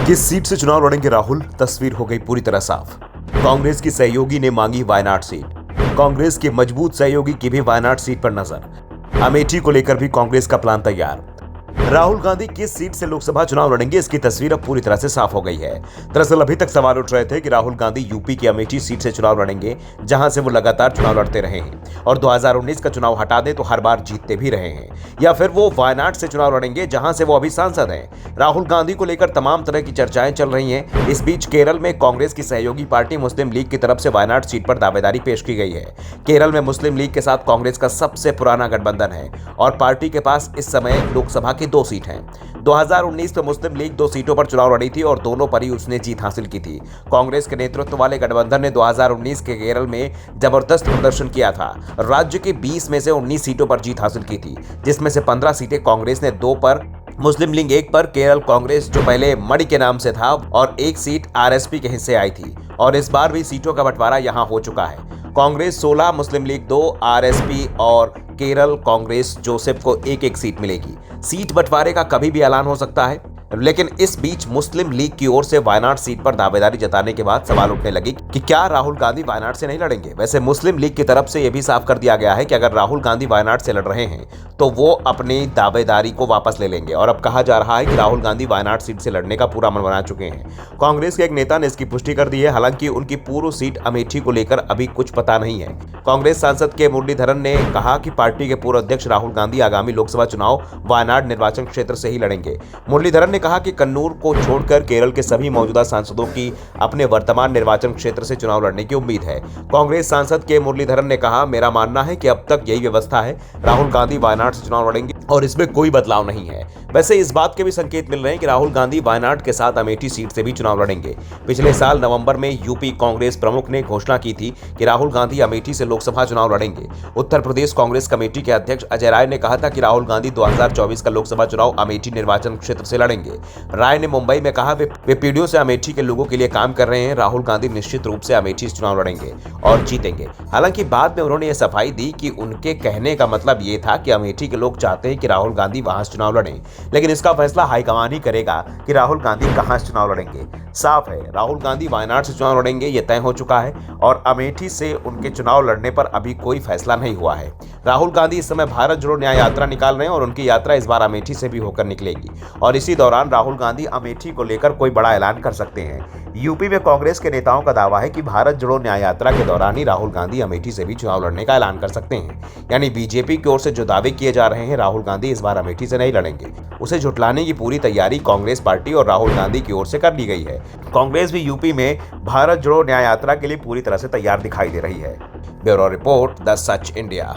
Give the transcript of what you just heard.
किस सीट से चुनाव लड़ेंगे राहुल, तस्वीर हो गई पूरी तरह साफ। कांग्रेस की सहयोगी ने मांगी वायनाड सीट। कांग्रेस के मजबूत सहयोगी की भी वायनाड सीट पर नजर। अमेठी को लेकर भी कांग्रेस का प्लान तैयार। राहुल गांधी किस सीट से लोकसभा चुनाव लड़ेंगे, इसकी तस्वीर अब पूरी तरह से साफ हो गई है। दरअसल अभी तक सवाल उठ रहे थे कि राहुल गांधी यूपी की अमेठी सीट से चुनाव लड़ेंगे, जहां से वो लगातार चुनाव लड़ते रहे हैं और 2019 का चुनाव हटा दें तो हर बार जीतते भी रहे हैं, या फिर वो वायनाड से चुनाव लड़ेंगे जहां से वो अभी सांसद हैं। राहुल गांधी को लेकर तमाम तरह की चर्चाएं चल रही हैं। इस बीच केरल में कांग्रेस की सहयोगी पार्टी मुस्लिम लीग की तरफ से वायनाड सीट पर दावेदारी पेश की गई है। केरल में मुस्लिम लीग के साथ कांग्रेस का सबसे पुराना गठबंधन है और पार्टी के पास इस समय लोकसभा की 2 सीट हैं। 2019 में मुस्लिम लीग 2 सीटों पर चुनाव लड़ी थी और दोनों पर ही उसने जीत हासिल की थी। कांग्रेस के नेतृत्व वाले गठबंधन ने 2019 के केरल में जबरदस्त प्रदर्शन किया था। राज्य की 20 में से 19 सीटों पर जीत हासिल की थी, जिसमें से 15 सीटें कांग्रेस ने, 2 पर मुस्लिम लीग, 1 पर केरल कांग्रेस जो पहले मणि के नाम से था, और 1 सीट आरएसपी के हिस्से आई थी। और इस बार भी सीटों का बंटवारा यहां हो चुका है। कांग्रेस 16, मुस्लिम लीग 2, आरएसपी और केरल कांग्रेस जोसेफ को 1-1 सीट मिलेगी। सीट बंटवारे का कभी भी ऐलान हो सकता है, लेकिन इस बीच मुस्लिम लीग की ओर से वायनाड सीट पर दावेदारी जताने के बाद सवाल उठने लगे कि क्या राहुल गांधी वायनाड से नहीं लड़ेंगे। वैसे मुस्लिम लीग की तरफ से यह भी साफ कर दिया गया है कि अगर राहुल गांधी वायनाड से लड़ रहे हैं तो वो अपनी दावेदारी को वापस ले लेंगे। और अब कहा जा रहा है कि राहुल गांधी वायनाड सीट से लड़ने का पूरा मन बना चुके हैं। कांग्रेस के एक नेता ने इसकी पुष्टि कर दी है। हालांकि उनकी पूर्व सीट अमेठी को लेकर अभी कुछ पता नहीं है। कांग्रेस सांसद के मुरलीधरन ने कहा कि पार्टी के पूर्व अध्यक्ष राहुल गांधी आगामी लोकसभा चुनाव वायनाड निर्वाचन क्षेत्र से ही लड़ेंगे। मुरलीधरन ने कहा कि कन्नूर को छोड़कर केरल के सभी मौजूदा सांसदों की अपने वर्तमान निर्वाचन क्षेत्र से चुनाव लड़ने की उम्मीद है। कांग्रेस सांसद के मुरलीधरन ने कहा, मेरा मानना है कि अब तक यही व्यवस्था है, राहुल गांधी वायनाड से चुनाव लड़ेंगे और इसमें कोई बदलाव नहीं है। वैसे इस बात के भी संकेत मिल रहे हैं कि राहुल गांधी वायनाड के साथ अमेठी सीट से भी चुनाव लड़ेंगे। पिछले साल नवंबर में यूपी कांग्रेस प्रमुख ने घोषणा की थी कि राहुल गांधी अमेठी से लोकसभा चुनाव लड़ेंगे। उत्तर प्रदेश कांग्रेस कमेटी के अध्यक्ष अजय राय ने कहा था कि राहुल गांधी 2024 का लोकसभा चुनाव अमेठी निर्वाचन क्षेत्र से लड़ेंगे। राय ने मुंबई में कहा, वे पीढ़ियों से अमेठी के लोगों के लिए काम कर रहे हैं। राहुल गांधी निश्चित रूप से अमेठी से चुनाव लड़ेंगे और जीतेंगे। हालांकि बाद में उन्होंने यह सफाई दी कि उनके कहने का मतलब ये था कि अमेठी के लोग चाहते हैं कि राहुल गांधी वहां से चुनाव लड़ें, लेकिन इसका फैसला हाईकमान ही करेगा कि राहुल गांधी कहां से चुनाव लड़ेंगे। साफ है, राहुल गांधी वायनाड से चुनाव लड़ेंगे, यह तय हो चुका है और अमेठी से उनके चुनाव लड़ने पर अभी कोई फैसला नहीं हुआ है। राहुल गांधी इस समय भारत जोड़ो न्याय यात्रा निकाल रहे हैं और उनकी यात्रा इस बार अमेठी से भी होकर निकलेगी और इसी दौरान राहुल गांधी अमेठी को लेकर कोई बड़ा ऐलान कर सकते हैं। यूपी में कांग्रेस के नेताओं का दावा है कि भारत जोड़ो न्याय यात्रा के दौरान ही राहुल गांधी अमेठी से भी चुनाव लड़ने का ऐलान कर सकते हैं। यानी बीजेपी की ओर से जो दावे किए जा रहे हैं राहुल गांधी इस बार अमेठी से नहीं लड़ेंगे, उसे झुटलाने की पूरी तैयारी कांग्रेस पार्टी और राहुल गांधी की ओर से कर ली गई है। कांग्रेस भी यूपी में भारत जोड़ो न्याय यात्रा के लिए पूरी तरह से तैयार दिखाई दे रही है। Bureau report, the such India.